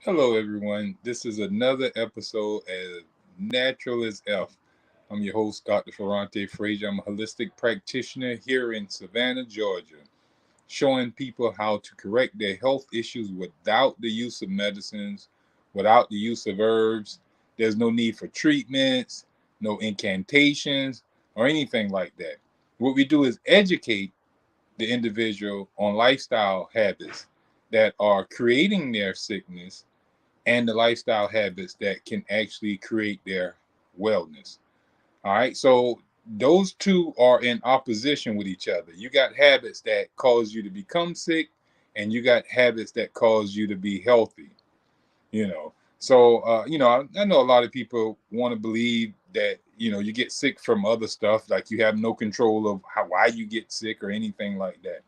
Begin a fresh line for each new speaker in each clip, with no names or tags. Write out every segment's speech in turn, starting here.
Hello, everyone. This is another episode of Natural as F. I'm your host, Dr. Ferrante Frazier. I'm a holistic practitioner here in Savannah, Georgia, showing people how to correct their health issues without the use of medicines, without the use of herbs. There's no need for treatments, no incantations, or anything like that. What we do is educate the individual on lifestyle habits that are creating their sickness and the lifestyle habits that can actually create their wellness. All right. So those two are in opposition with each other. You got habits that cause you to become sick, and you got habits that cause you to be healthy. You know. I know a lot of people want to believe that you get sick from other stuff, like you have no control of why you get sick or anything like that.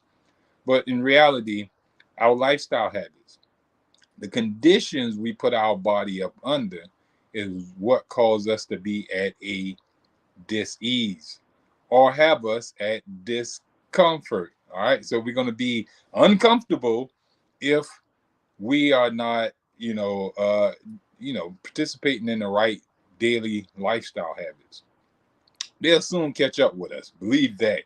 But in reality, our lifestyle habits, the conditions we put our body up under, is what cause us to be at a dis-ease or have us at discomfort. All right. So we're going to be uncomfortable if we are not, participating in the right daily lifestyle habits. They'll soon catch up with us. Believe that.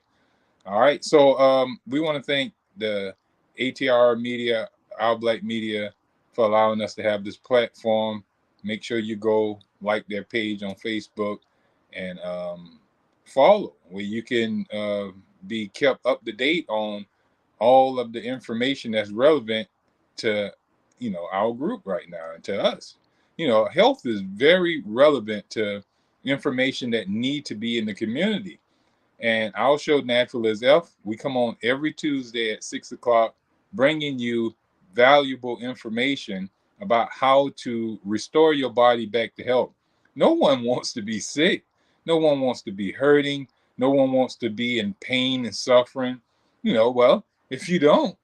All right. So we want to thank the ATR Media, Our Black Media, for allowing us to have this platform. Make sure you go like their page on Facebook and follow, where you can be kept up to date on all of the information that's relevant to our group right now and to us. Health is very relevant to information that need to be in the community, and our show, Natural as F, we come on every Tuesday at 6 o'clock, bringing you valuable information about how to restore your body back to health. No one wants to be sick. No one wants to be hurting. No one wants to be in pain and suffering. Well, if you don't,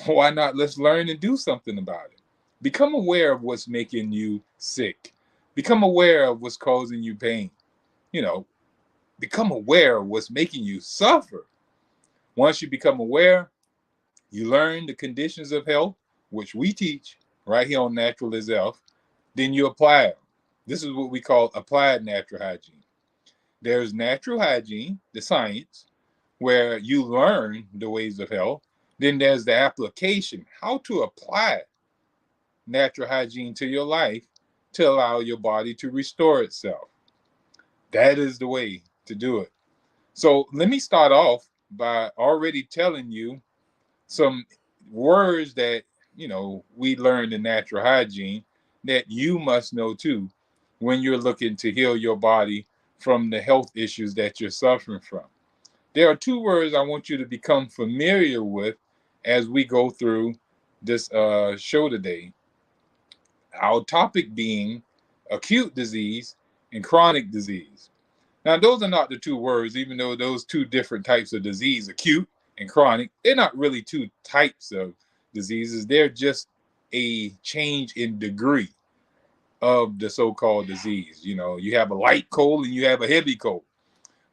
why not let's learn and do something about it? Become aware of what's making you sick. Become aware of what's causing you pain. You know, Become aware of what's making you suffer. Once you become aware, you learn the conditions of health, which we teach right here on Natural as Health, then you apply them. This is what we call applied natural hygiene. There's natural hygiene, the science, where you learn the ways of health. Then there's the application, how to apply natural hygiene to your life to allow your body to restore itself. That is the way to do it. So let me start off by already telling you some words that we learned in natural hygiene that you must know too when you're looking to heal your body from the health issues that you're suffering from. There are two words I want you to become familiar with as we go through this show today. Our topic being acute disease and chronic disease. Now, those are not the two words, even though those two different types of disease, acute and chronic, they're not really two types of diseases. They're just a change in degree of the so-called disease. You have a light cold and you have a heavy cold.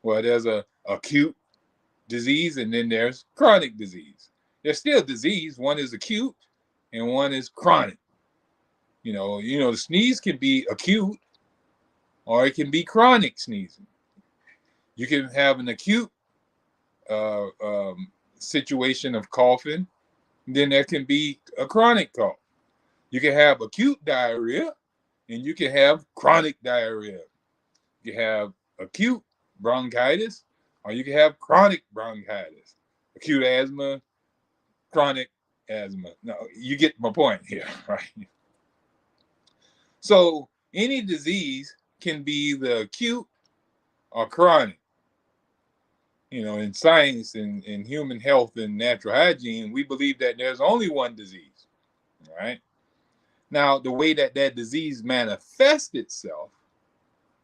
Well, there's a acute disease and then there's chronic disease. There's still disease. One is acute and one is chronic. The sneeze can be acute or it can be chronic sneezing. You can have an acute uh, um, situation of coughing, then there can be a chronic cough. You can have acute diarrhea and you can have chronic diarrhea. You can have acute bronchitis or you can have chronic bronchitis. Acute asthma, chronic asthma. No, you get my point here, right? So any disease can be either acute or chronic. In science and in human health and natural hygiene, we believe that there's only one disease, right? Now, the way that that disease manifests itself,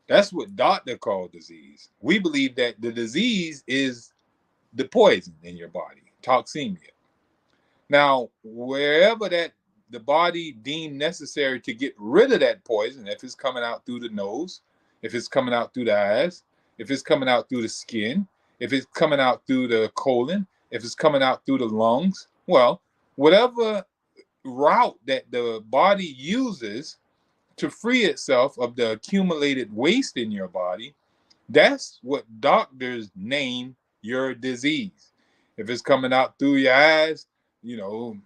that's what doctor call disease. We believe that the disease is the poison in your body, toxemia. Now, wherever that the body deemed necessary to get rid of that poison, if it's coming out through the nose, if it's coming out through the eyes, if it's coming out through the skin, if it's coming out through the colon, if it's coming out through the lungs, well, whatever route that the body uses to free itself of the accumulated waste in your body, that's what doctors name your disease. If it's coming out through your eyes, you know,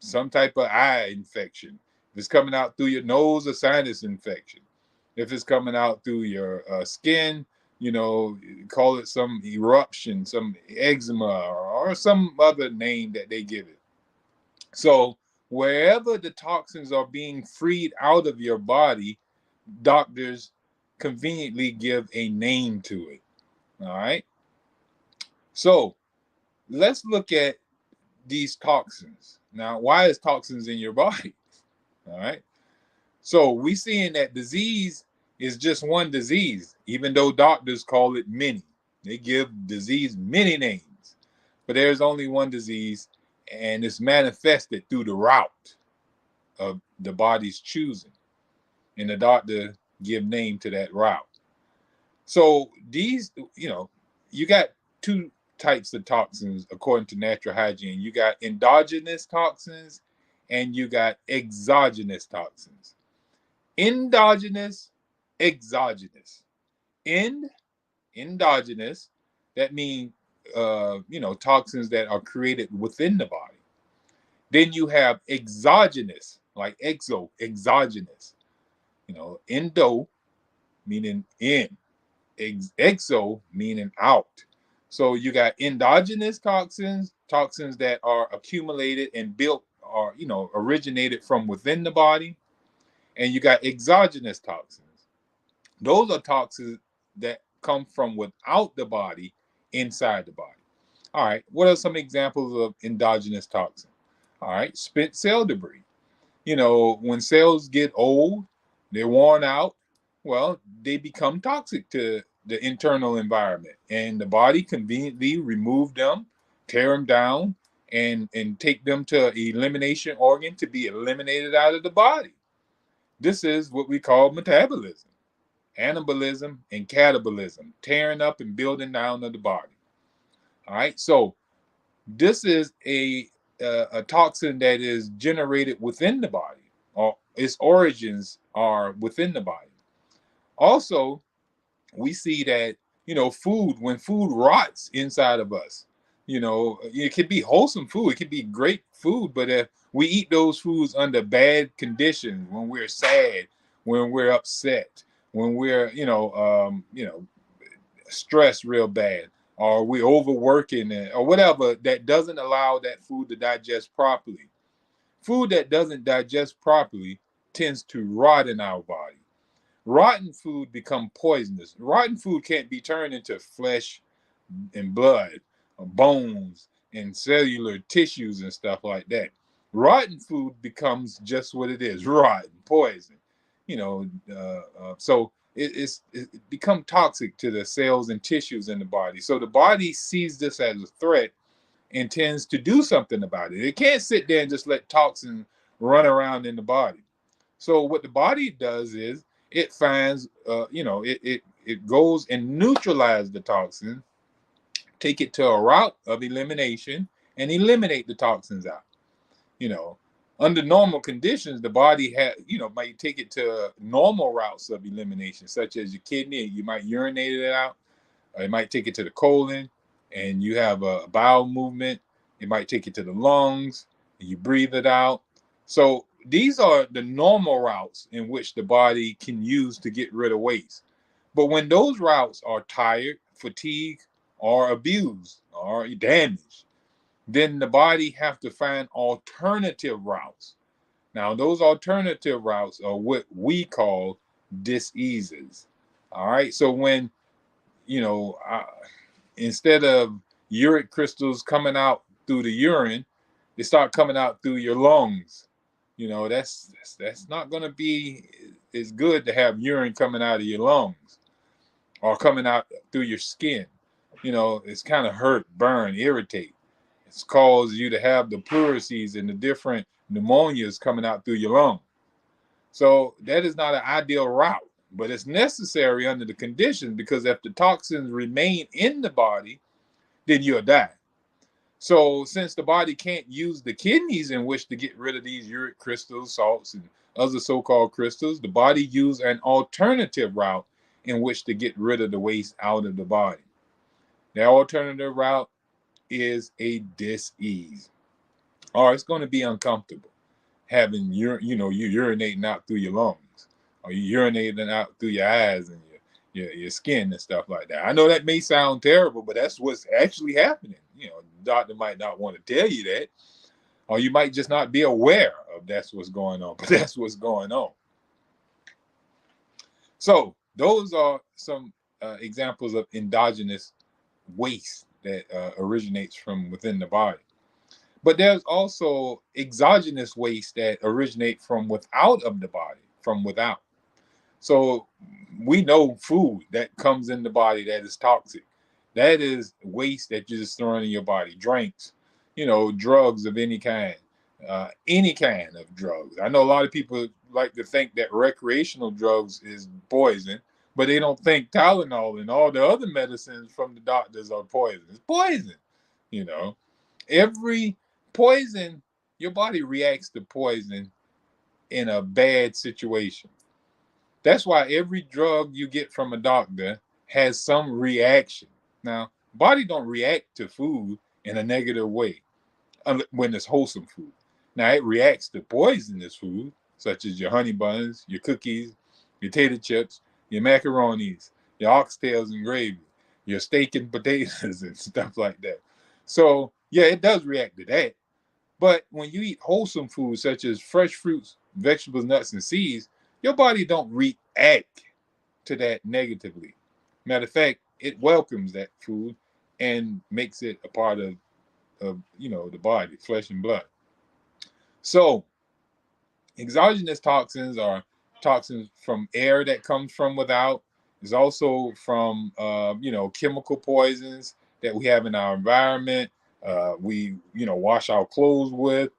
some type of eye infection. If it's coming out through your nose, a sinus infection. If it's coming out through your skin, call it some eruption, some eczema, or some other name that they give it. So wherever the toxins are being freed out of your body, doctors conveniently give a name to it. All right. So let's look at these toxins. Now, why is toxins in your body? All right. So we seeing that disease is just one disease, even though doctors call it many. They give disease many names, but there's only one disease, and it's manifested through the route of the body's choosing, and the doctor give name to that route. So these, you got two types of toxins according to natural hygiene. You got endogenous toxins and you got exogenous toxins. Endogenous, exogenous. Endogenous, that means toxins that are created within the body. Then you have exogenous, like exogenous. Endo meaning in, exo meaning out. So you got endogenous toxins, toxins that are accumulated and built or originated from within the body, and you got exogenous toxins. Those are toxins that come from without the body inside the body. All right, what are some examples of endogenous toxin? All right, spent cell debris. When cells get old, they're worn out, well, they become toxic to the internal environment, and the body conveniently remove them, tear them down, and take them to an elimination organ to be eliminated out of the body. This is what we call metabolism, anabolism, and catabolism, tearing up and building down of the body. All right, so this is a toxin that is generated within the body, or its origins are within the body. Also, we see that when food rots inside of us, it could be wholesome food, it could be great food, but if we eat those foods under bad conditions, when we're sad, when we're upset, when we're stressed real bad, or we're overworking it, or whatever, that doesn't allow that food to digest properly. Food that doesn't digest properly tends to rot in our body. Rotten food become poisonous. Rotten food can't be turned into flesh and blood, bones and cellular tissues and stuff like that. Rotten food becomes just what it is: rotten, poison. So it become toxic to the cells and tissues in the body. So the body sees this as a threat and tends to do something about it. It can't sit there and just let toxins run around in the body. So what the body does is it finds, it goes and neutralizes the toxin, take it to a route of elimination, and eliminate the toxins out. You know, Under normal conditions, the body might take it to normal routes of elimination, such as your kidney. You might urinate it out. It might take it to the colon, and you have a bowel movement. It might take it to the lungs, and you breathe it out. So these are the normal routes in which the body can use to get rid of waste. But when those routes are tired, fatigued, or abused, or damaged, then the body have to find alternative routes. Now, those alternative routes are what we call diseases. All right. So when, you know, instead of uric crystals coming out through the urine, they start coming out through your lungs. That's not going to be as good to have urine coming out of your lungs or coming out through your skin. It's kind of hurt, burn, irritate. It's caused you to have the pleurisy and the different pneumonias coming out through your lung. So that is not an ideal route, but it's necessary under the conditions, because if the toxins remain in the body, then you'll die. So since the body can't use the kidneys in which to get rid of these uric crystals, salts, and other so-called crystals, the body uses an alternative route in which to get rid of the waste out of the body. That alternative route is a dis-ease, or it's going to be uncomfortable having you urinating out through your lungs, or you urinating out through your eyes and your skin and stuff like that. I know that may sound terrible, but that's what's actually happening. The doctor might not want to tell you that, or you might just not be aware of that's what's going on, but that's what's going on. So those are some examples of endogenous waste that originates from within the body. But there's also exogenous waste that originate from without of the body, from without. So we know food that comes in the body that is toxic. That is waste that you're just throwing in your body. Drinks, drugs of any kind of drugs. I know a lot of people like to think that recreational drugs is poison, but they don't think Tylenol and all the other medicines from the doctors are poison. It's poison, you know. Every poison, your body reacts to poison in a bad situation. That's why every drug you get from a doctor has some reaction. Now, body don't react to food in a negative way when it's wholesome food. Now, it reacts to poisonous food, such as your honey buns, your cookies, your tater chips, your macaronis, your oxtails and gravy, your steak and potatoes and stuff like that. So, yeah, it does react to that. But when you eat wholesome food, such as fresh fruits, vegetables, nuts, and seeds, your body don't react to that negatively. Matter of fact, it welcomes that food and makes it a part of the body, flesh and blood. So exogenous toxins are toxins from air that comes from without. It's also from chemical poisons that we have in our environment. We wash our clothes with.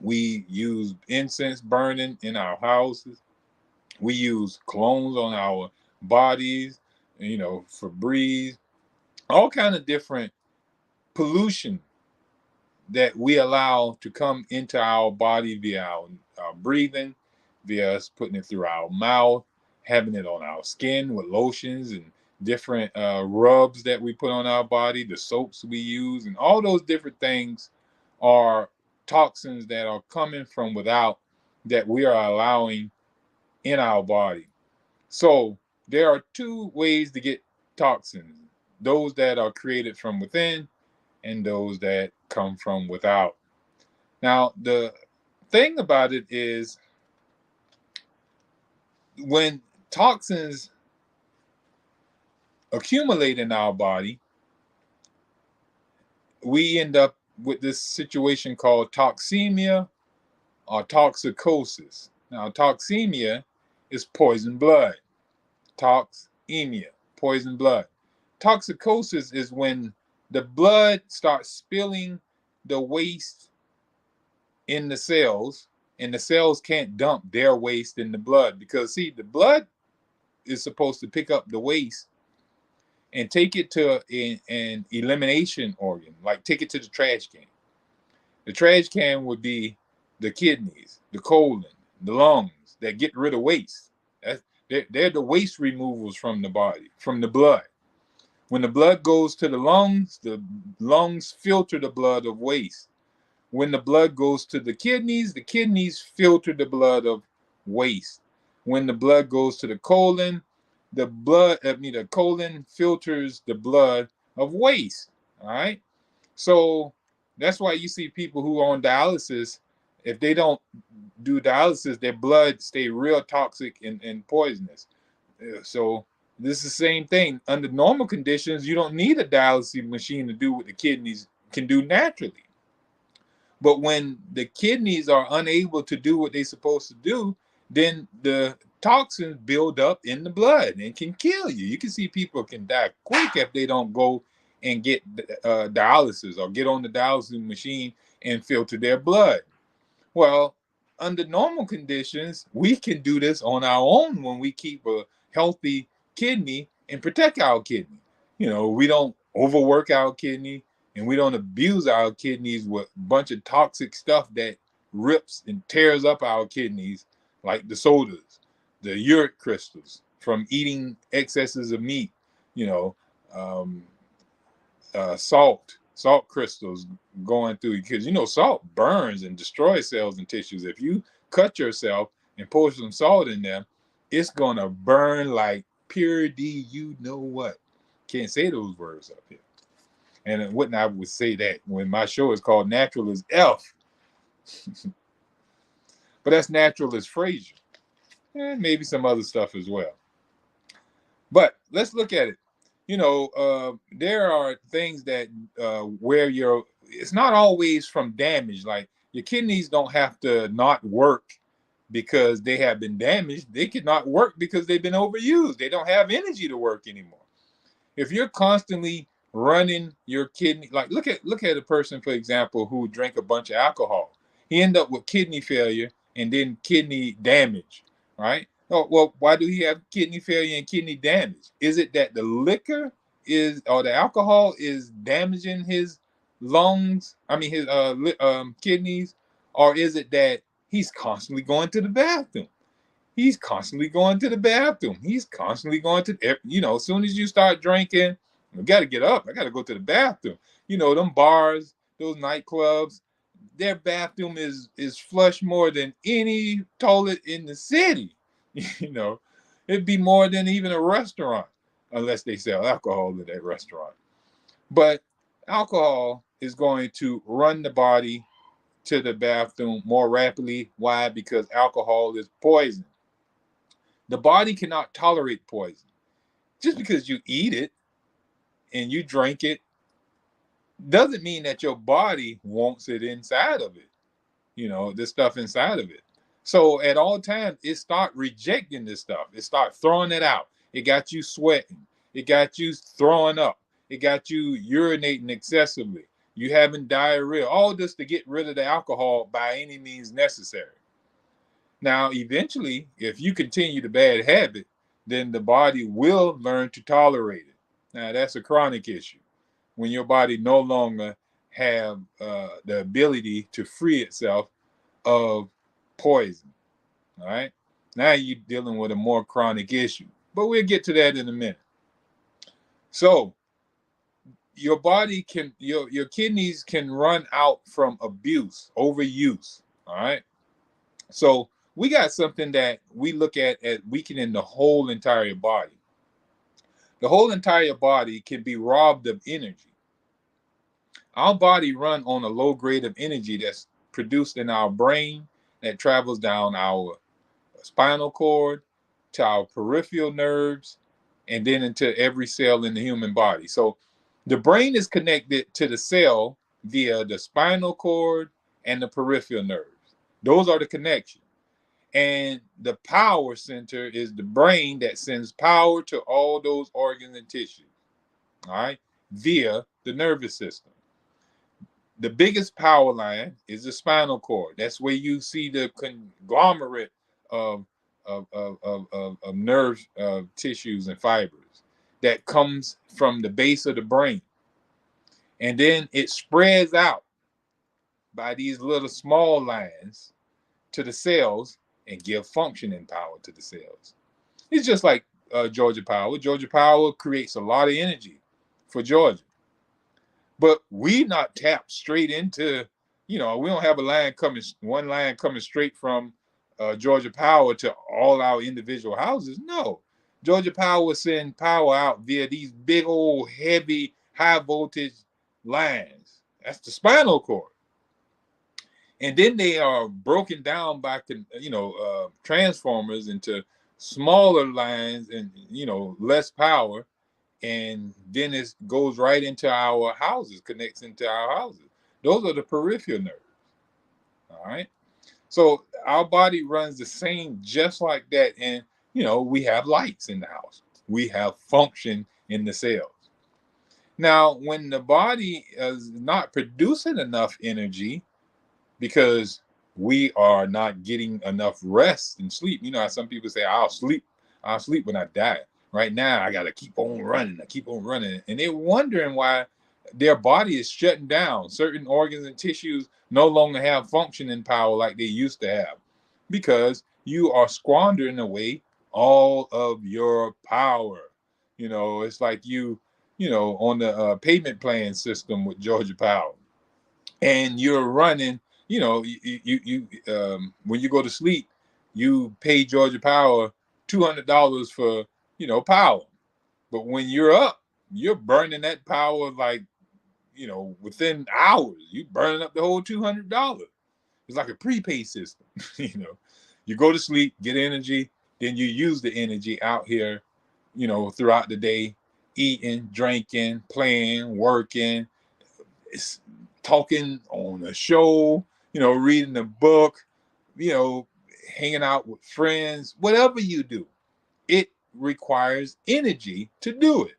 We use incense burning in our houses. We use colognes on our bodies, Febreze, all kind of different pollution that we allow to come into our body via our breathing, via us putting it through our mouth, having it on our skin with lotions and different rubs that we put on our body, the soaps we use, and all those different things are toxins that are coming from without that we are allowing in our body. So there are two ways to get toxins: those that are created from within and those that come from without. Now, the thing about it is when toxins accumulate in our body, we end up with this situation called toxemia or toxicosis. Now, toxemia is poison blood. Toxemia, poison blood. Toxicosis is when the blood starts spilling the waste in the cells, and the cells can't dump their waste in the blood because, see, the blood is supposed to pick up the waste and take it to an elimination organ, like take it to the trash can. The trash can would be the kidneys, the colon, the lungs that get rid of waste. They're the waste removals from the body, from the blood. When the blood goes to the lungs filter the blood of waste. When the blood goes to the kidneys filter the blood of waste. When the blood goes to the colon, the colon filters the blood of waste. All right. So that's why you see people who are on dialysis, if they don't do dialysis, their blood stay real toxic and poisonous. So this is the same thing. Under normal conditions, you don't need a dialysis machine to do what the kidneys can do naturally. But when the kidneys are unable to do what they're supposed to do, then the toxins build up in the blood and can kill you. You can see people can die quick if they don't go and get dialysis or get on the dialysis machine and filter their blood. Well, under normal conditions, we can do this on our own when we keep a healthy kidney and protect our kidney. We don't overwork our kidney. and we don't abuse our kidneys with a bunch of toxic stuff that rips and tears up our kidneys, like the sodas, the uric crystals from eating excesses of meat, you know, um, salt crystals going through, because salt burns and destroys cells and tissues. If you cut yourself and pour some salt in there, it's gonna burn like pure D. You know what? Can't say those words up here. And wouldn't I would say that when my show is called Natural as Elf, but that's natural as Fraser, and maybe some other stuff as well. But let's look at it. There are things that where it's not always from damage. Like your kidneys don't have to not work because they have been damaged. They could not work because they've been overused. They don't have energy to work anymore. If you're constantly running your kidney, like look at a person, for example, who drank a bunch of alcohol. He ended up with kidney failure and then kidney damage, right? Oh, well, why do he have kidney failure and kidney damage? Is it that the liquor or the alcohol is damaging his lungs? I mean, his kidneys, or is it that he's constantly going to the bathroom? He's constantly going to the bathroom. He's constantly going to, as soon as you start drinking, I got to get up. I got to go to the bathroom. Them bars, those nightclubs, their bathroom is flush more than any toilet in the city. It'd be more than even a restaurant, unless they sell alcohol at that restaurant. But alcohol is going to run the body to the bathroom more rapidly. Why? Because alcohol is poison. The body cannot tolerate poison. Just because you eat it and you drink it doesn't mean that your body wants it inside of it, this stuff inside of it. So at all times, it start rejecting this stuff. It start throwing it out. It got you sweating. It got you throwing up. It got you urinating excessively. You having diarrhea. All this to get rid of the alcohol by any means necessary. Now, eventually, if you continue the bad habit, then the body will learn to tolerate it. Now, that's a chronic issue. When your body no longer have the ability to free itself of poison. All right. Now you're dealing with a more chronic issue, but we'll get to that in a minute. So your body your kidneys can run out from abuse, overuse. All right. So we got something that we look at as weakening the whole entire body. The whole entire body can be robbed of energy. Our body run on a low grade of energy that's produced in our brain, that travels down our spinal cord to our peripheral nerves, and then into every cell in the human body. So the brain is connected to the cell via the spinal cord and the peripheral nerves. Those are the connections. And the power center is the brain that sends power to all those organs and tissues, all right, via the nervous system. The biggest power line is the spinal cord. That's where you see the conglomerate of nerve tissues and fibers that comes from the base of the brain. And then it spreads out by these little small lines to the cells and give functioning power to the cells. It's just like Georgia Power. Georgia Power creates a lot of energy for Georgia. But we not tap straight into, we don't have one line coming straight from Georgia Power to all our individual houses. No. Georgia Power will send power out via these big old heavy high voltage lines. That's the spinal cord. And then they are broken down by, transformers into smaller lines and, less power. And then it goes right into our houses, connects into our houses. Those are the peripheral nerves. All right. So our body runs the same just like that. And, we have lights in the house. We have function in the cells. Now, when the body is not producing enough energy because we are not getting enough rest and sleep, how some people say, I'll sleep when I die. Right now, I got to keep on running. And they're wondering why their body is shutting down. Certain organs and tissues no longer have functioning power like they used to have because you are squandering away all of your power. It's like on the payment plan system with Georgia Power, and you're running. When you go to sleep, you pay Georgia Power $200 for power, but when you're up, you're burning that power like within hours. You burning up the whole $200. It's like a prepaid system. You go to sleep, get energy, then you use the energy out here, throughout the day, eating, drinking, playing, working, it's talking on a show, reading a book, you know, hanging out with friends, whatever you do, it requires energy to do it.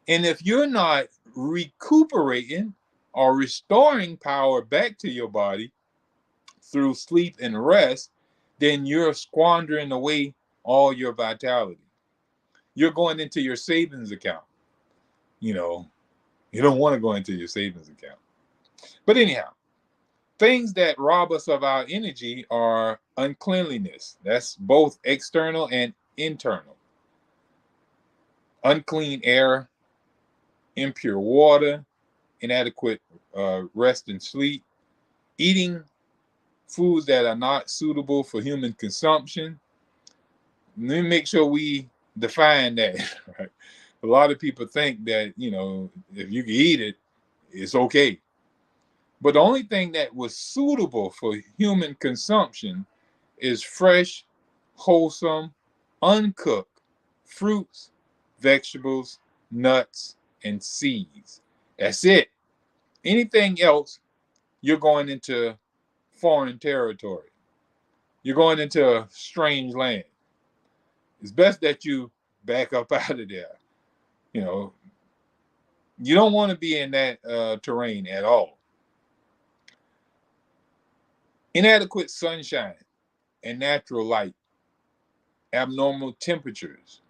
And if you're not recuperating or restoring power back to your body through sleep and rest, then you're squandering away all your vitality. You're going into your savings account. You know, you don't want to go into your savings account. But anyhow, things that rob us of our energy are uncleanliness. That's both external and internal. Unclean air, impure water, inadequate rest and sleep, eating foods that are not suitable for human consumption. Let me make sure we define that. Right? A lot of people think that, if you can eat it, it's okay. But the only thing that was suitable for human consumption is fresh, wholesome, uncooked fruits, vegetables, nuts, and seeds. That's it. Anything else, you're going into foreign territory. You're going into a strange land. It's best that you back up out of there. You know, you don't want to be in that terrain at all. Inadequate sunshine and natural light, abnormal temperatures,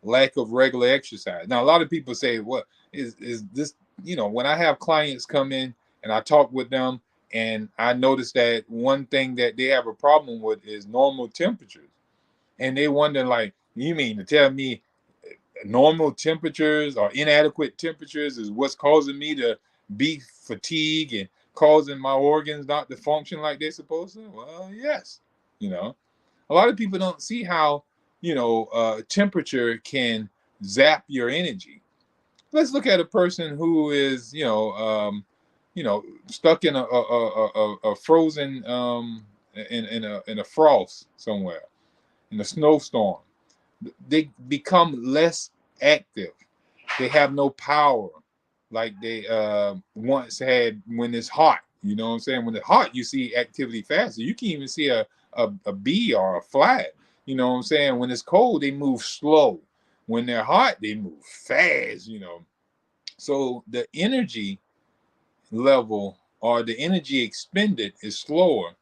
lack of regular exercise. Now, a lot of people say, "What is this?" When I have clients come in and I talk with them, and I notice that one thing that they have a problem with is normal temperatures, and they wonder, like, you mean to tell me normal temperatures or inadequate temperatures is what's causing me to be fatigued and causing my organs not to function like they're supposed to? Well, yes. A lot of people don't see how temperature can zap your energy. Let's look at a person who is stuck in a frozen in a frost somewhere, in a snowstorm. They become less active. They have no power like they once had when it's hot. You know what I'm saying? When it's hot, you see activity faster. You can even see a bee or a fly. You know what I'm saying? When it's cold, they move slow. When they're hot, they move fast. So the energy level or the energy expended is slower.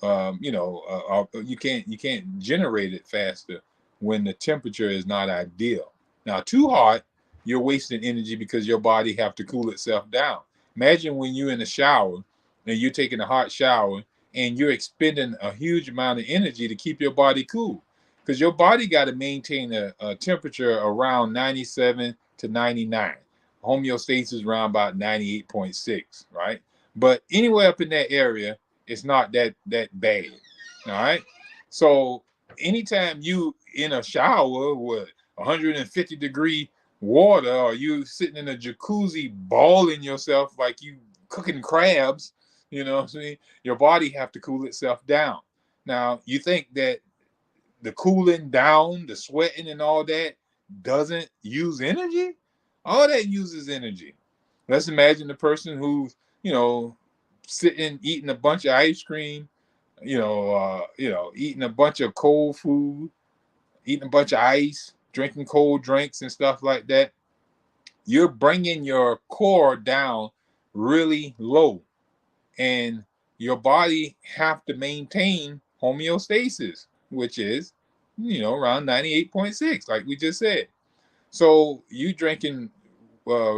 You can't generate it faster when the temperature is not ideal. Now, too hot, you're wasting energy because your body have to cool itself down. Imagine when you're in the shower and you're taking a hot shower and you're expending a huge amount of energy to keep your body cool, because your body got to maintain a temperature around 97 to 99. Homeostasis around about 98.6, right? But anywhere up in that area, it's not that bad. All right. So anytime you in a shower with 150-degree water, or you sitting in a jacuzzi balling yourself like you cooking crabs, you know what I'm saying? Your body have to cool itself down. Now, you think that the cooling down, the sweating and all that doesn't use energy? All that uses energy. Let's imagine the person who's, sitting eating a bunch of ice cream, eating a bunch of cold food, eating a bunch of ice, drinking cold drinks and stuff like that. You're bringing your core down really low, and your body have to maintain homeostasis, which is, around 98.6, like we just said. So you drinking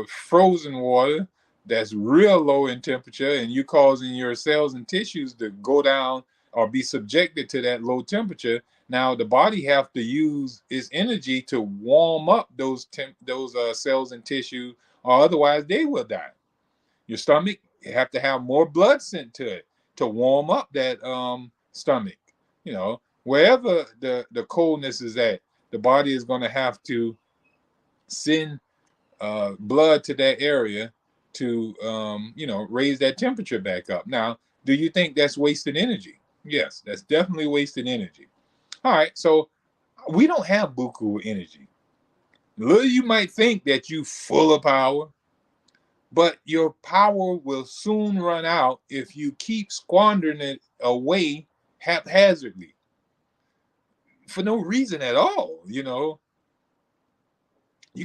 frozen water that's real low in temperature, and you causing your cells and tissues to go down or be subjected to that low temperature. Now the body have to use its energy to warm up those cells and tissue, or otherwise they will die. Your stomach, you have to have more blood sent to it to warm up that stomach. Wherever the coldness is at, the body is going to have to send blood to that area to raise that temperature back up. Now, do you think that's wasted energy? Yes, that's definitely wasted energy. All right, so we don't have buku energy. Little you might think that you full of power, but your power will soon run out if you keep squandering it away haphazardly for no reason at all. You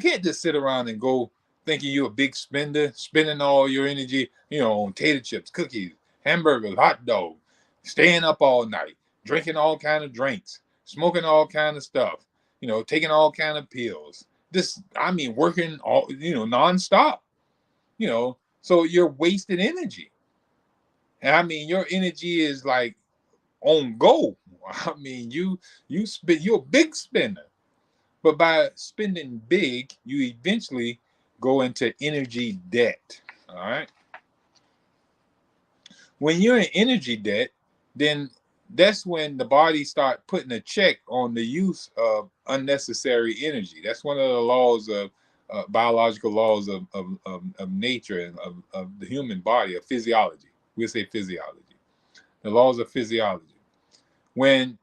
can't just sit around and go thinking you're a big spender, spending all your energy, on tater chips, cookies, hamburgers, hot dogs, staying up all night, drinking all kind of drinks, smoking all kind of stuff, taking all kind of pills. Working all, nonstop, so you're wasting energy. And your energy is like on go. You're a big spender. But by spending big, you eventually go into energy debt. All right. When you're in energy debt, then that's when the body start putting a check on the use of unnecessary energy. That's one of the laws of biological laws of nature and of the human body, of physiology. We'll say physiology. The laws of physiology. When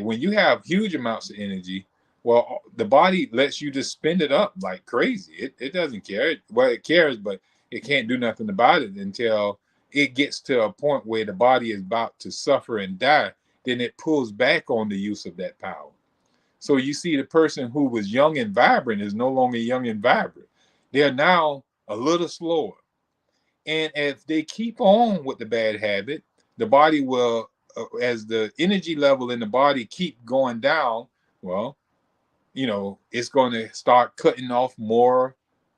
when you have huge amounts of energy, well, the body lets you just spend it up like crazy. It doesn't care. It cares, but it can't do nothing about it until it gets to a point where the body is about to suffer and die. Then it pulls back on the use of that power. So you see, the person who was young and vibrant is no longer young and vibrant. They're now a little slower. And if they keep on with the bad habit, the body will, as the energy level in the body keep going down, well, it's going to start cutting off more,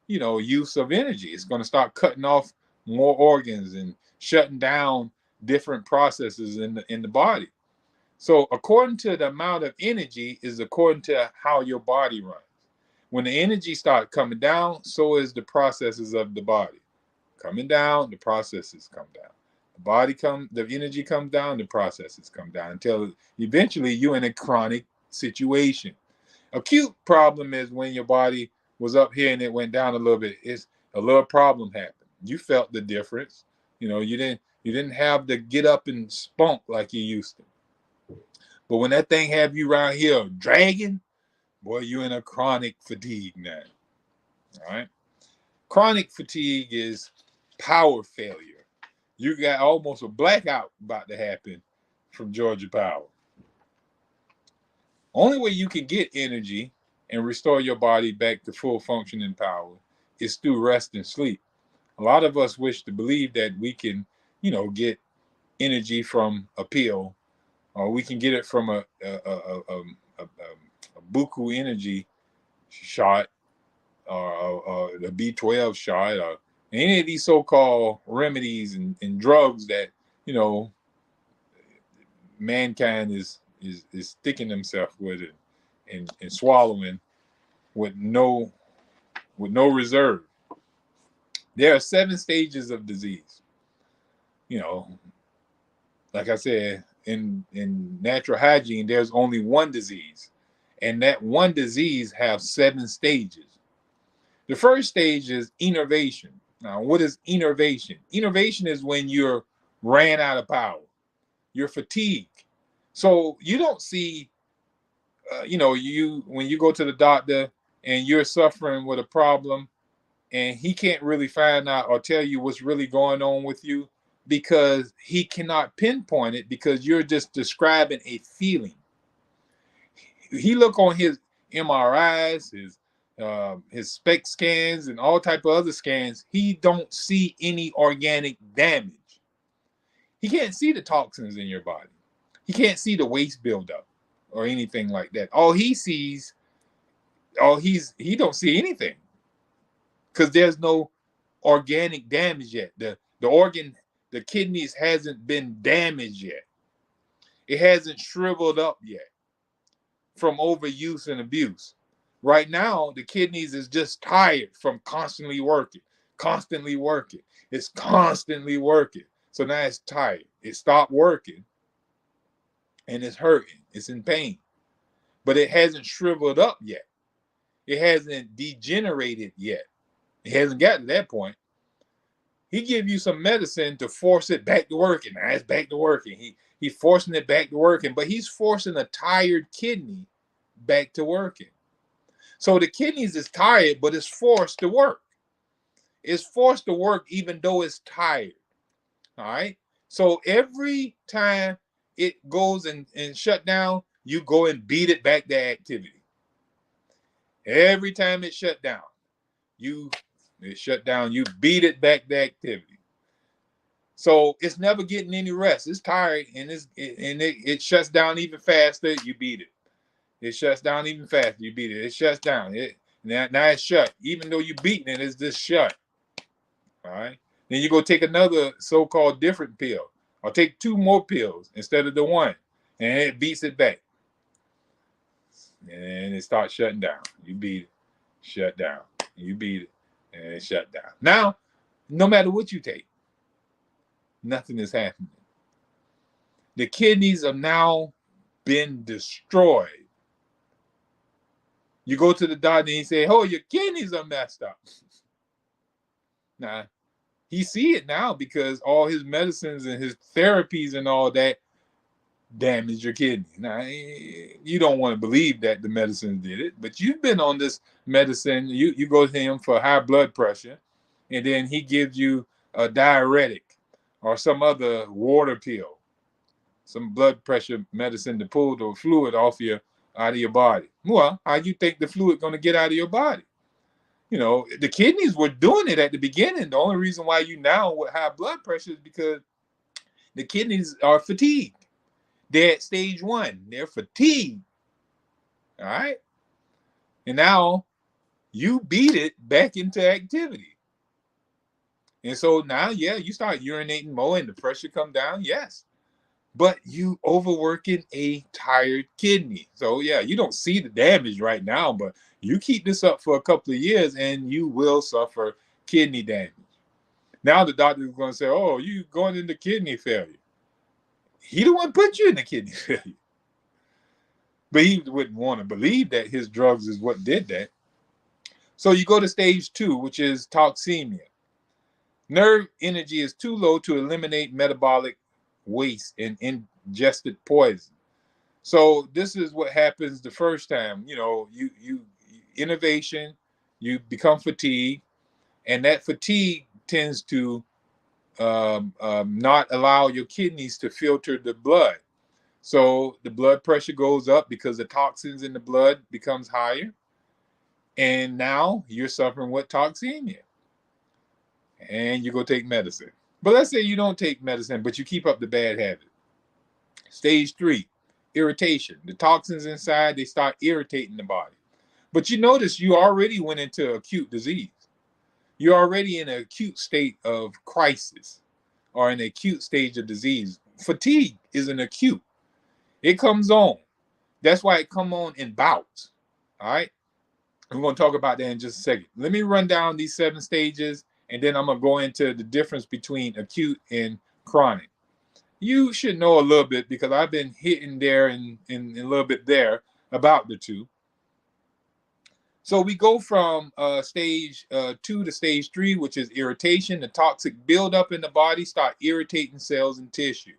use of energy. It's going to start cutting off more organs and shutting down different processes in the body. So according to the amount of energy is according to how your body runs. When the energy starts coming down, so is the processes of the body. Coming down, the processes come down. The energy comes down, the processes come down until eventually you're in a chronic situation. Acute problem is when your body was up here and it went down a little bit. It's a little problem happened. You felt the difference. You didn't have to get up and spunk like you used to. But when that thing have you around here dragging, boy, you're in a chronic fatigue now. All right. Chronic fatigue is power failure. You got almost a blackout about to happen from Georgia Power. Only way you can get energy and restore your body back to full functioning power is through rest and sleep. A lot of us wish to believe that we can, get energy from a pill, or we can get it from a buku energy shot, or the B12 shot, or any of these so-called remedies and drugs that mankind is sticking themselves with it and swallowing with no reserve. There are 7 stages of disease. Like I said, in natural hygiene, there's only one disease, and that one disease have 7 stages. The first stage is innervation. Now, what is innervation? Innervation is when you're ran out of power. You're fatigued. So you don't see, when you go to the doctor and you're suffering with a problem and he can't really find out or tell you what's really going on with you because he cannot pinpoint it because you're just describing a feeling. He look on his MRIs, his SPECT scans, and all type of other scans. He don't see any organic damage. He can't see the toxins in your body. He can't see the waste buildup or anything like that. All he sees Oh, he don't see anything because there's no organic damage yet. The organ, the kidneys hasn't been damaged yet. It hasn't shriveled up yet from overuse and abuse. Right now, the kidneys is just tired from constantly working, constantly working. It's constantly working. So now it's tired. It stopped working and it's hurting. It's in pain. But it hasn't shriveled up yet. It hasn't degenerated yet. It hasn't gotten to that point. He give you some medicine to force it back to working. Now it's back to working. He's forcing it back to working, but he's forcing a tired kidney back to working. So the kidneys is tired, but it's forced to work. It's forced to work even though it's tired. All right. So every time it goes and shut down, you go and beat it back to activity. Every time it shut down, you beat it back to activity. So it's never getting any rest. It's tired and it shuts down even faster. You beat it. It shuts down even faster. You beat it. It shuts down. Now it's shut. Even though you beating it, it's just shut. All right. Then you go take another so-called different pill, or take two more pills instead of the one, and it beats it back. And it starts shutting down. You beat it, shut down. You beat it, and it shut down. Now, no matter what you take, nothing is happening. The kidneys have now been destroyed. You go to the doctor and he say, "Oh, your kidneys are messed up." Nah, he see it now because all his medicines and his therapies and all that damage your kidney. Now, you don't want to believe that the medicine did it, but you've been on this medicine. You go to him for high blood pressure, and then he gives you a diuretic or some other water pill, some blood pressure medicine to pull the fluid out of your body. Well, how you think the fluid going to get out of your body? You know, the kidneys were doing it at the beginning. The only reason why you now with high blood pressure is because the kidneys are fatigued. They're at stage 1. They're fatigued. All right. And now you beat it back into activity. And so now, yeah, you start urinating more and the pressure come down. Yes. But you overworking a tired kidney. So yeah, you don't see the damage right now, but you keep this up for a couple of years and you will suffer kidney damage. Now the doctor is going to say, "Oh, you going into kidney failure." He the one put you in the kidney failure. But he wouldn't want to believe that his drugs is what did that. So you go to stage 2, which is toxemia. Nerve energy is too low to eliminate metabolic waste and ingested poison. So this is what happens the first time. You know, you innovation, you become fatigued, and that fatigue tends to not allow your kidneys to filter the blood. So the blood pressure goes up because the toxins in the blood becomes higher. And now you're suffering with toxemia. And you go take medicine. But let's say you don't take medicine, but you keep up the bad habit. Stage 3, irritation. The toxins inside, they start irritating the body. But you notice you already went into acute disease. You're already in an acute state of crisis or an acute stage of disease. Fatigue is an acute. It comes on. That's why it come on in bouts. All right. We're going to talk about that in just a second. Let me run down these 7 stages, and then I'm going to go into the difference between acute and chronic. You should know a little bit because I've been hitting there and a little bit there about the two. So we go from stage 2 to stage 3, which is irritation. The toxic buildup in the body start irritating cells and tissue.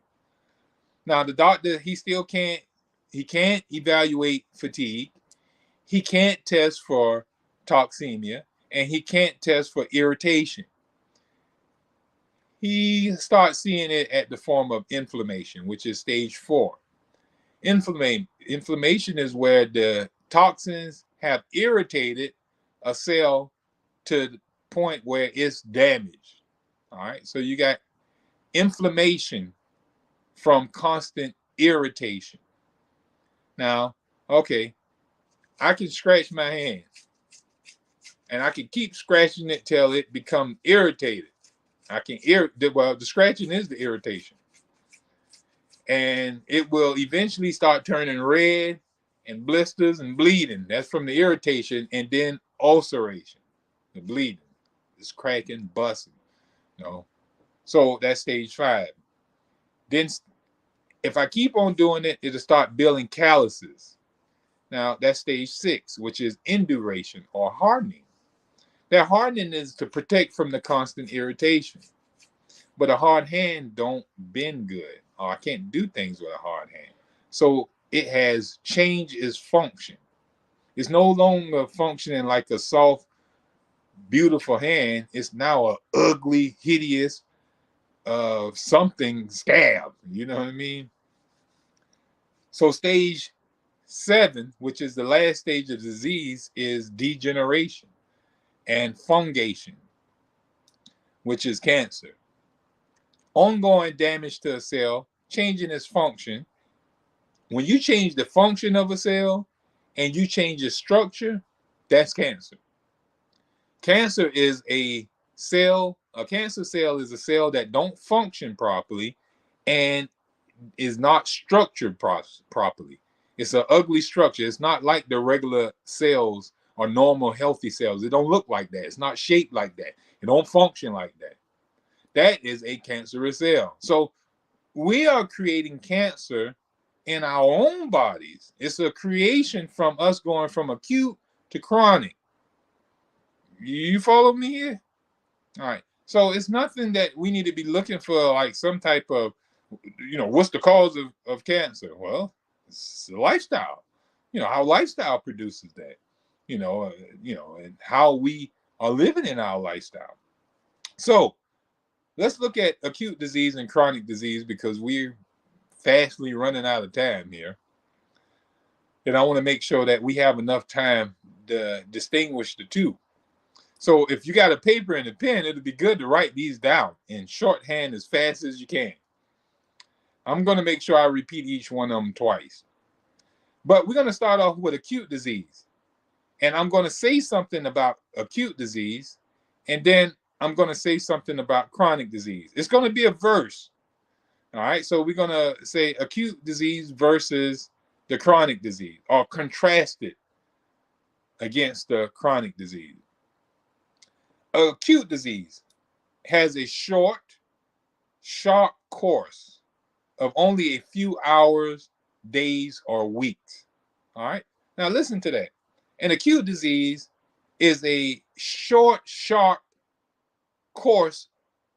Now the doctor, he can't evaluate fatigue. He can't test for toxemia, and he can't test for irritation. He starts seeing it at the form of inflammation, which is stage 4. Inflammation is where the toxins have irritated a cell to the point where it's damaged. All right, so you got inflammation from constant irritation. Now, okay, I can scratch my hand, and I can keep scratching it till it becomes irritated. I can well, the scratching is the irritation, and it will eventually start turning red and blisters and bleeding. That's from the irritation, and then ulceration, the bleeding, it's cracking, busting. You know, so that's stage 5. Then, if I keep on doing it, it'll start building calluses. Now that's stage 6, which is induration or hardening. That hardening is to protect from the constant irritation. But a hard hand don't bend good. Or I can't do things with a hard hand. So it has changed its function. It's no longer functioning like a soft, beautiful hand. It's now a ugly, hideous, something scab. You know what I mean? So stage 7, which is the last stage of disease, is degeneration and fungation, which is cancer. Ongoing damage to a cell, changing its function. When you change the function of a cell and you change its structure, that's cancer. Cancer is a cancer cell is a cell that don't function properly and is not structured properly. It's an ugly structure. It's not like the regular cells or normal healthy cells. It don't look like that. It's not shaped like that. It don't function like that. That is a cancerous cell. So we are creating cancer in our own bodies. It's a creation from us going from acute to chronic. You follow me here? All right. So it's nothing that we need to be looking for, like some type of, what's the cause of cancer? Well, it's the lifestyle. How lifestyle produces that. And how we are living in our lifestyle. So let's look at acute disease and chronic disease, because we're fastly running out of time here. And I want to make sure that we have enough time to distinguish the two. So if you got a paper and a pen, it'll be good to write these down in shorthand as fast as you can. I'm going to make sure I repeat each one of them twice. But we're going to start off with acute disease. And I'm going to say something about acute disease, and then I'm going to say something about chronic disease. It's going to be a verse. All right, so we're going to say acute disease versus the chronic disease, or contrast it against the chronic disease. Acute disease has a short, sharp course of only a few hours, days, or weeks. All right, now listen to that. An acute disease is a short, sharp course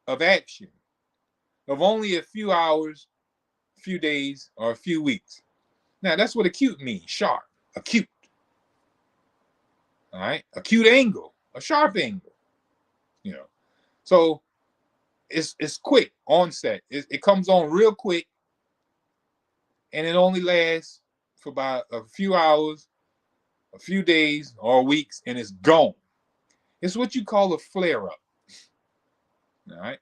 of action of only a few hours, few days, or a few weeks. Now, that's what acute means, sharp, acute. All right, acute angle, a sharp angle. So it's quick onset. It comes on real quick, and it only lasts for about a few hours, a few days, or weeks, and it's gone. It's what you call a flare-up. All right.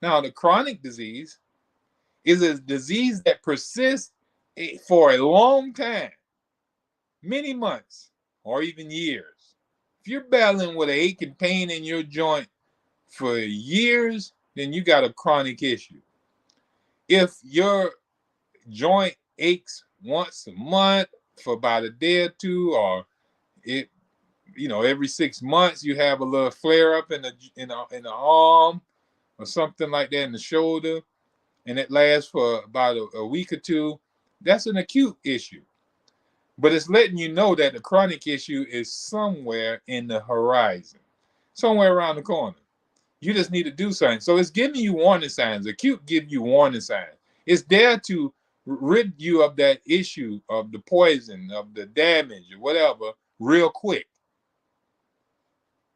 Now, the chronic disease is a disease that persists for a long time, many months, or even years. If you're battling with an ache and pain in your joint for years, then you got a chronic issue. If your joint aches once a month for about a day or two, or every 6 months you have a little flare up in the arm or something like that, in the shoulder, and it lasts for about a week or two, that's an acute issue. But it's letting you know that the chronic issue is somewhere in the horizon, somewhere around the corner. You just need to do something. So it's giving you warning signs. Acute gives you warning signs. It's there to rid you of that issue, of the poison, of the damage, or whatever, real quick.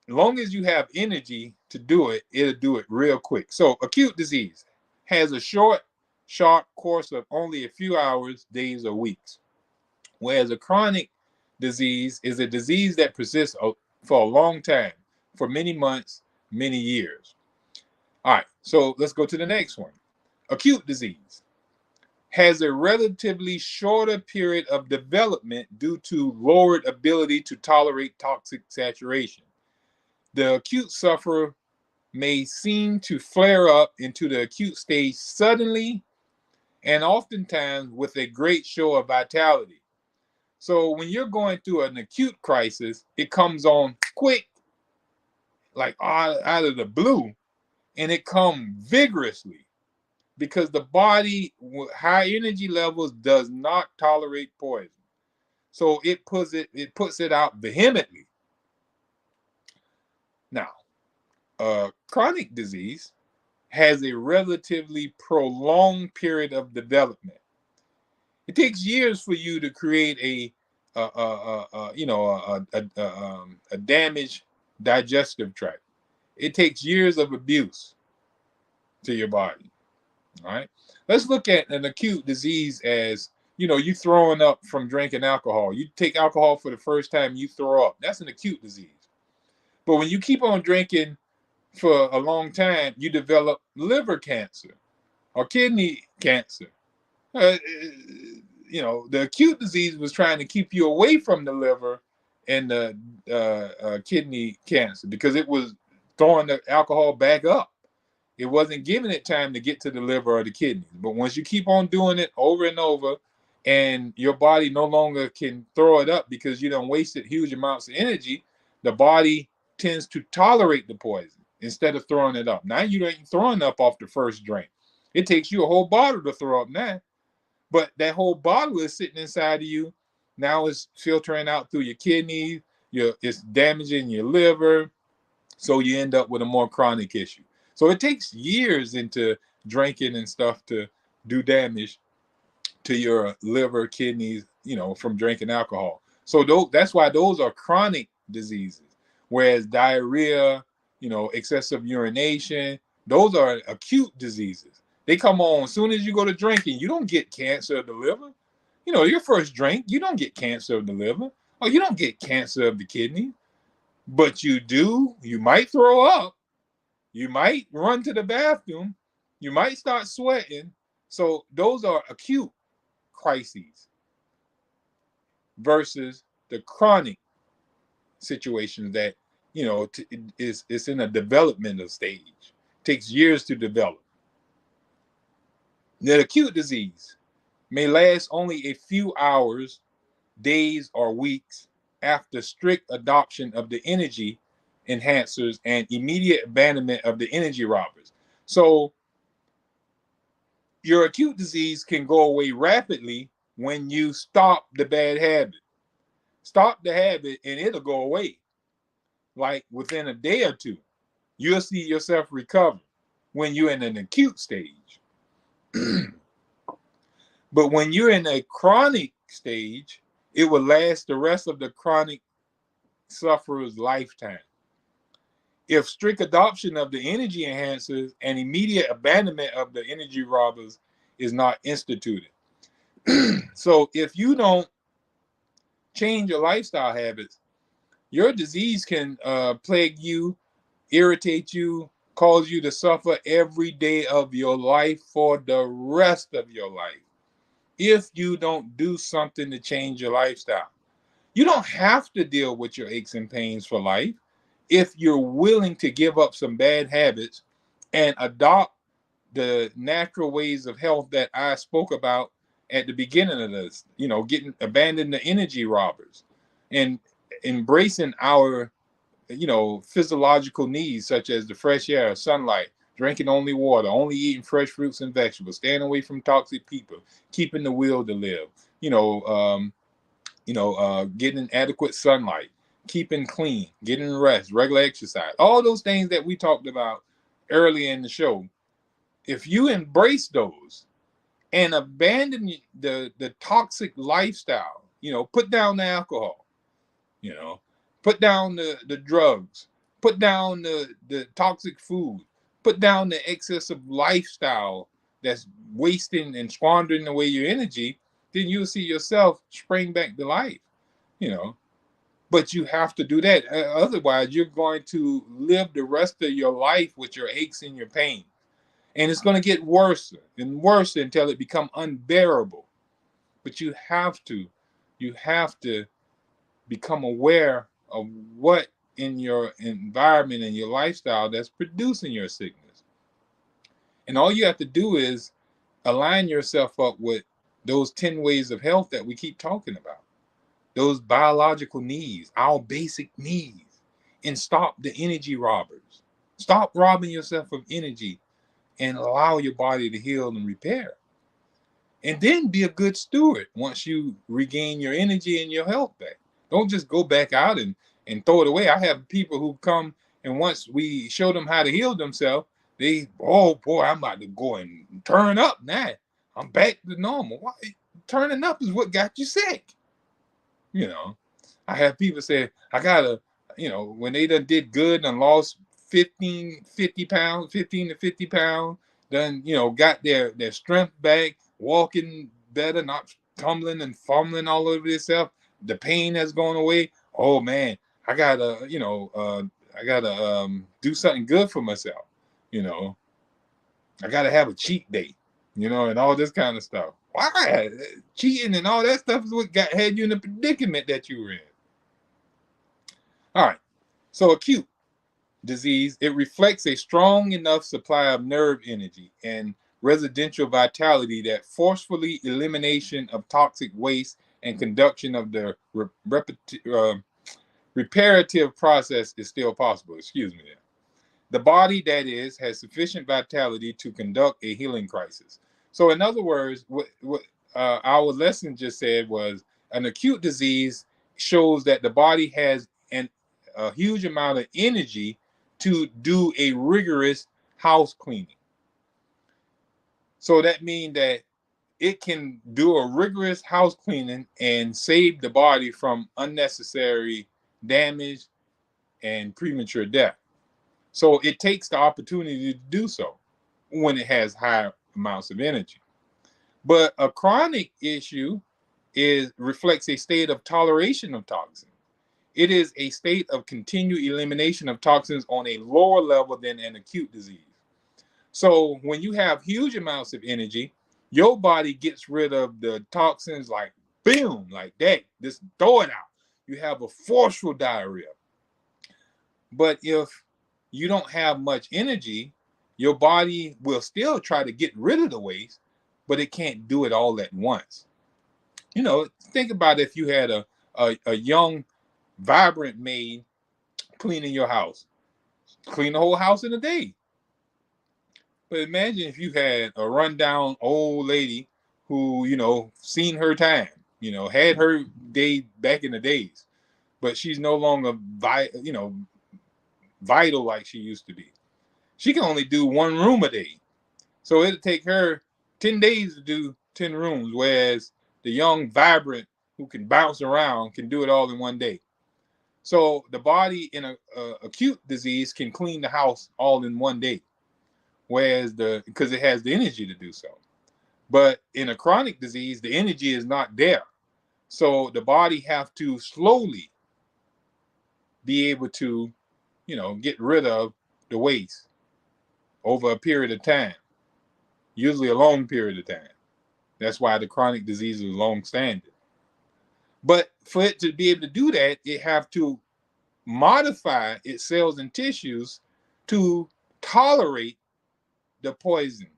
As long as you have energy to do it, it'll do it real quick. So acute disease has a short, sharp course of only a few hours, days, or weeks. Whereas a chronic disease is a disease that persists for a long time, for many months, many years. All right, so let's go to the next one. Acute disease has a relatively shorter period of development due to lowered ability to tolerate toxic saturation. The acute sufferer may seem to flare up into the acute stage suddenly and oftentimes with a great show of vitality. So when you're going through an acute crisis, it comes on quick, like out of the blue, and it comes vigorously because the body with high energy levels does not tolerate poison. So it puts it out vehemently. Now, chronic disease has a relatively prolonged period of development. It takes years for you to create a damaged digestive tract. It takes years of abuse to your body. All right. Let's look at an acute disease as, you throwing up from drinking alcohol. You take alcohol for the first time, you throw up. That's an acute disease. But when you keep on drinking for a long time, you develop liver cancer or kidney cancer. Uh, the acute disease was trying to keep you away from the liver and the kidney cancer because it was throwing the alcohol back up. It wasn't giving it time to get to the liver or the kidneys. But once you keep on doing it over and over, and your body no longer can throw it up because you done wasted huge amounts of energy, the body tends to tolerate the poison instead of throwing it up. Now you ain't throwing up off the first drink. It takes you a whole bottle to throw up now. But that whole bottle is sitting inside of you. Now it's filtering out through your kidneys. It's damaging your liver. So you end up with a more chronic issue. So it takes years into drinking and stuff to do damage to your liver, kidneys, from drinking alcohol. So that's why those are chronic diseases. Whereas diarrhea, excessive urination, those are acute diseases. They come on as soon as you go to drinking. You don't get cancer of the liver. Your first drink, you don't get cancer of the liver. Or you don't get cancer of the kidney. But you do. You might throw up. You might run to the bathroom. You might start sweating. So those are acute crises versus the chronic situations that, it's in a developmental stage. It takes years to develop. The acute disease may last only a few hours, days, or weeks after strict adoption of the energy enhancers and immediate abandonment of the energy robbers. So your acute disease can go away rapidly when you stop the bad habit. Stop the habit and it'll go away. Like within a day or two, you'll see yourself recover when you're in an acute stage. But when you're in a chronic stage, it will last the rest of the chronic sufferer's lifetime. If strict adoption of the energy enhancers and immediate abandonment of the energy robbers is not instituted. So if you don't change your lifestyle habits, your disease can plague you, irritate you, cause you to suffer every day of your life for the rest of your life if you don't do something to change your lifestyle. You don't have to deal with your aches and pains for life if you're willing to give up some bad habits and adopt the natural ways of health that I spoke about at the beginning of this, abandon the energy robbers and embracing our, physiological needs such as the fresh air, sunlight, drinking only water, only eating fresh fruits and vegetables, staying away from toxic people, keeping the will to live, getting adequate sunlight, keeping clean, getting rest, regular exercise, all those things that we talked about earlier in the show. If you embrace those and abandon the toxic lifestyle, put down the alcohol, put down the drugs, put down the toxic food, put down the excessive lifestyle that's wasting and squandering away your energy, then you'll see yourself spring back to life, But you have to do that. Otherwise, you're going to live the rest of your life with your aches and your pain. And it's going to get worse and worse until it becomes unbearable. But you have to become aware of what in your environment and your lifestyle that's producing your sickness. And all you have to do is align yourself up with those 10 ways of health that we keep talking about, those biological needs, our basic needs, and stop the energy robbers. Stop robbing yourself of energy and allow your body to heal and repair. And then be a good steward once you regain your energy and your health back. Don't just go back out and throw it away. I have people who come, and once we show them how to heal themselves, they, oh boy, I'm about to go and turn up now. I'm back to normal. Why? Turning up is what got you sick. You know, I have people say, I gotta, when they done did good and lost 50 pounds, 15 to 50 pounds, done, got their strength back, walking better, not tumbling and fumbling all over themselves. The pain has gone away. Oh man, I gotta, do something good for myself. I gotta have a cheat day, and all this kind of stuff. Why? Cheating and all that stuff is what had you in the predicament that you were in. All right. So acute disease, it reflects a strong enough supply of nerve energy and residential vitality that forcefully elimination of toxic waste and conduction of the reparative process is still possible. Excuse me there. The body, that is, has sufficient vitality to conduct a healing crisis. So, in other words, what our lesson just said was an acute disease shows that the body has a huge amount of energy to do a rigorous house cleaning. So that means that it can do a rigorous house cleaning and save the body from unnecessary damage and premature death. So it takes the opportunity to do so when it has high amounts of energy. But a chronic issue reflects a state of toleration of toxins. It is a state of continued elimination of toxins on a lower level than an acute disease. So when you have huge amounts of energy, your body gets rid of the toxins like boom, like that. Just throw it out. You have a forceful diarrhea. But if you don't have much energy, your body will still try to get rid of the waste, but it can't do it all at once. Think about if you had a young, vibrant maid cleaning your house. Clean the whole house in a day. But imagine if you had a rundown old lady who, seen her time, had her day back in the days, but she's no longer vital like she used to be. She can only do one room a day. So it'll take her 10 days to do 10 rooms, whereas the young, vibrant who can bounce around can do it all in one day. So the body in a acute disease can clean the house all in one day, whereas because it has the energy to do so. But in a chronic disease, the energy is not there. So the body have to slowly be able to, get rid of the waste over a period of time, usually a long period of time. That's why the chronic disease is long-standing. But for it to be able to do that, it have to modify its cells and tissues to tolerate the poison.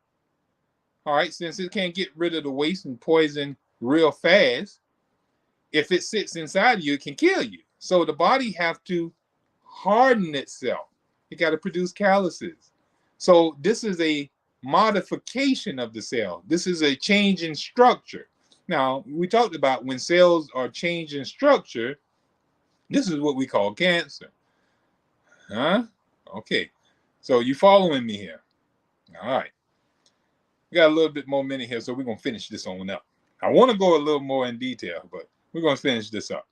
All right, since it can't get rid of the waste and poison real fast, if it sits inside you, it can kill you. So the body have to harden itself. It got to produce calluses. So this is a modification of the cell. This is a change in structure. Now, we talked about when cells are changed in structure, this is what we call cancer. Huh? Okay. So you following me here? All right. We got a little bit more minute here, so we're going to finish this on up. I want to go a little more in detail, but we're going to finish this up.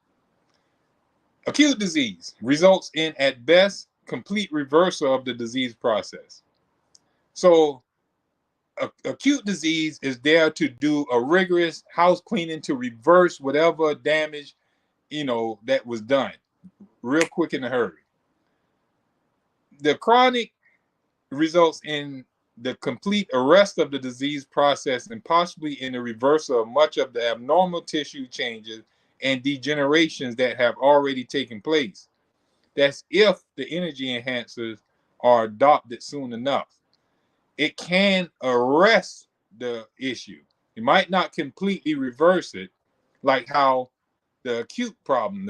Acute disease results in, at best, complete reversal of the disease process. So acute disease is there to do a rigorous house cleaning to reverse whatever damage, that was done real quick in a hurry. The chronic results in the complete arrest of the disease process and possibly in the reversal of much of the abnormal tissue changes and degenerations that have already taken place. That's if the energy enhancers are adopted soon enough. It can arrest the issue. It might not completely reverse it, like how the acute problem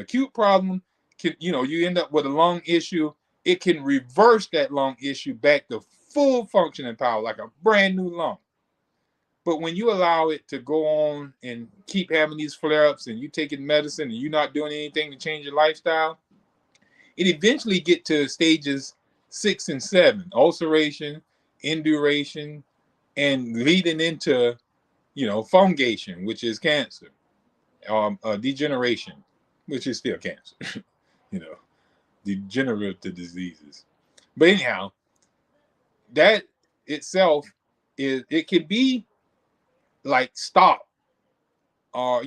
can, you end up with a lung issue. It can reverse that lung issue back to full functioning power, like a brand new lung. But when you allow it to go on and keep having these flare-ups and you taking medicine and you're not doing anything to change your lifestyle, it eventually get to stages 6 and 7, ulceration, induration, and leading into, fungation, which is cancer, degeneration, which is still cancer, you know, degenerative diseases. But anyhow, that itself it can be like stopped or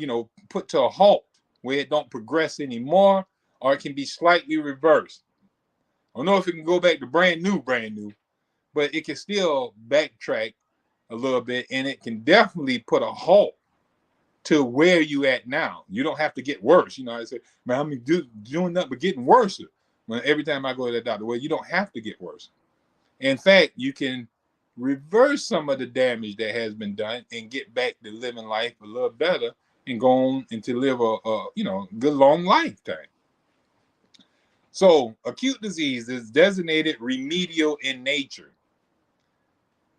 put to a halt where it don't progress anymore, or it can be slightly reversed. I don't know if it can go back to brand new, but it can still backtrack a little bit, and it can definitely put a halt to where you at now. You don't have to get worse. I say, man, I'm doing nothing but getting worse. When every time I go to the doctor, well, you don't have to get worse. In fact, you can reverse some of the damage that has been done and get back to living life a little better and go on and to live a good long lifetime. So acute disease is designated remedial in nature,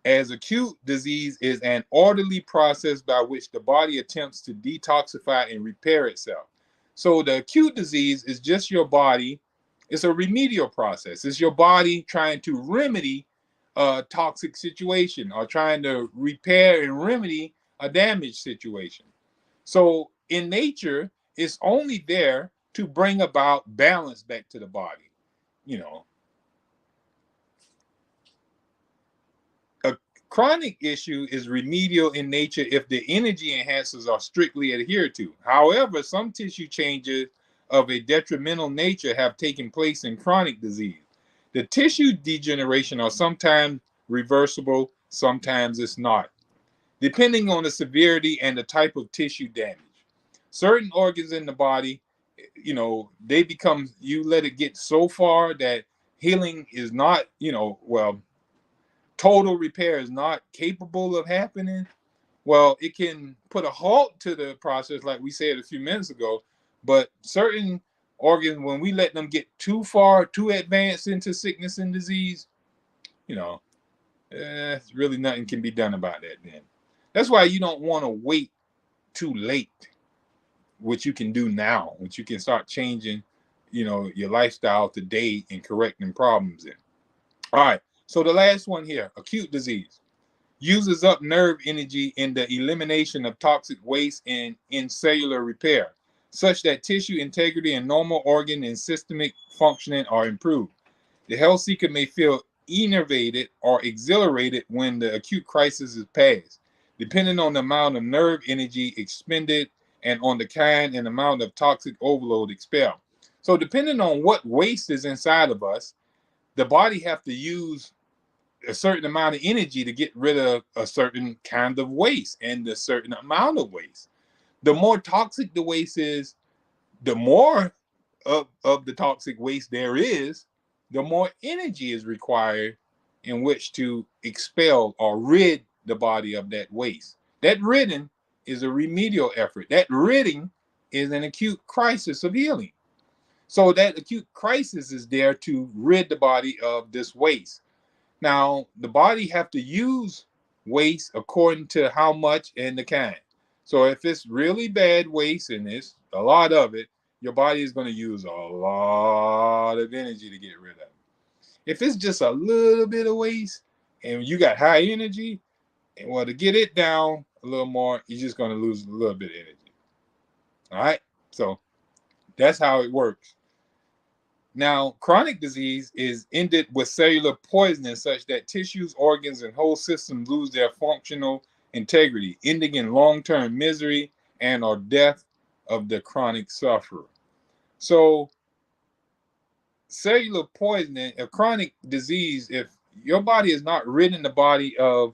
as acute disease is an orderly process by which the body attempts to detoxify and repair itself. So the acute disease is just your body. It's a remedial process. It's your body trying to remedy a toxic situation or trying to repair and remedy a damaged situation. So in nature, it's only there to bring about balance back to the body. A chronic issue is remedial in nature if the energy enhancers are strictly adhered to. However, some tissue changes of a detrimental nature have taken place in chronic disease. The tissue degeneration are sometimes reversible, sometimes it's not, depending on the severity and the type of tissue damage. Certain organs in the body, they become, you let it get so far that healing is not, total repair is not capable of happening. Well, it can put a halt to the process, like we said a few minutes ago. But certain organs, when we let them get too far, too advanced into sickness and disease, really nothing can be done about that then. That's why you don't want to wait too late. What you can do now, what you can start changing, your lifestyle today and correcting problems in. All right. So the last one here, acute disease, uses up nerve energy in the elimination of toxic waste and in cellular repair, such that tissue integrity and normal organ and systemic functioning are improved. The health seeker may feel enervated or exhilarated when the acute crisis is past, depending on the amount of nerve energy expended and on the kind and amount of toxic overload expelled. So depending on what waste is inside of us, the body have to use a certain amount of energy to get rid of a certain kind of waste and a certain amount of waste. The more toxic the waste is, the more of the toxic waste there is, the more energy is required in which to expel or rid the body of that waste. That ridding is a remedial effort. That ridding is an acute crisis of healing. So that acute crisis is there to rid the body of this waste. Now, the body have to use waste according to how much and the kind. So if it's really bad waste and it's a lot of it, your body is going to use a lot of energy to get rid of it. If it's just a little bit of waste and you got high energy, and well, to get it down a little more, you're just going to lose a little bit of energy. All right? So that's how it works. Now, chronic disease is ended with cellular poisoning such that tissues, organs, and whole systems lose their functional integrity, ending in long-term misery and or death of the chronic sufferer. So, cellular poisoning, a chronic disease, if your body is not ridding the body of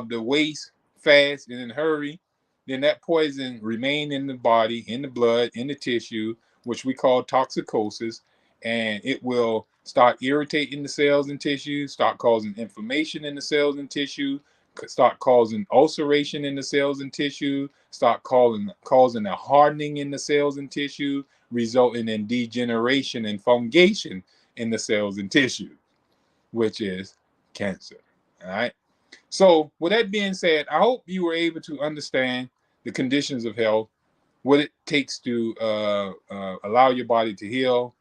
the waste fast and in a hurry, then that poison remain in the body, in the blood, in the tissue, which we call toxicosis, and it will start irritating the cells and tissue, start causing inflammation in the cells and tissue, start causing ulceration in the cells and tissue, start causing a hardening in the cells and tissue, resulting in degeneration and fungation in the cells and tissue, which is cancer. All right. So, with that being said, I hope you were able to understand the conditions of health, what it takes to allow your body to heal,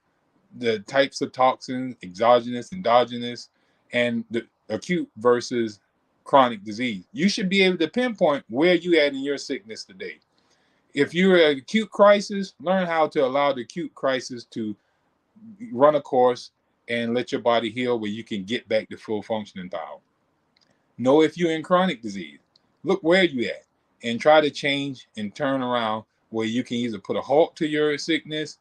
the types of toxins, exogenous, endogenous, and the acute versus chronic disease. You should be able to pinpoint where you at in your sickness today. If you're at an acute crisis, learn how to allow the acute crisis to run a course and let your body heal where you can get back to full functioning power. Know if you're in chronic disease. Look where you at and try to change and turn around where you can either put a halt to your sickness,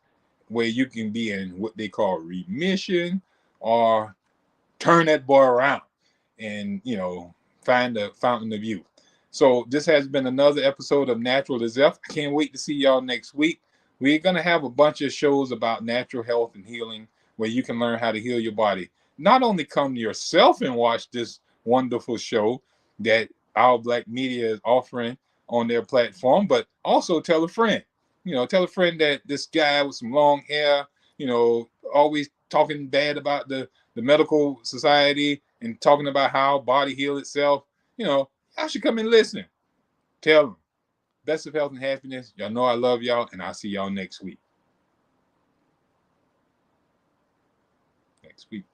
where you can be in what they call remission, or turn that boy around and, find the fountain of youth. So this has been another episode of Natural as F. I can't wait to see y'all next week. We're going to have a bunch of shows about natural health and healing where you can learn how to heal your body. Not only come to yourself and watch this wonderful show that Our Black Media is offering on their platform, but also tell a friend. Tell a friend that this guy with some long hair, always talking bad about the medical society and talking about how body heal itself, y'all should come and listen. Tell them. Best of health and happiness. Y'all know I love y'all, and I'll see y'all next week. Next week.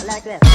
Like that.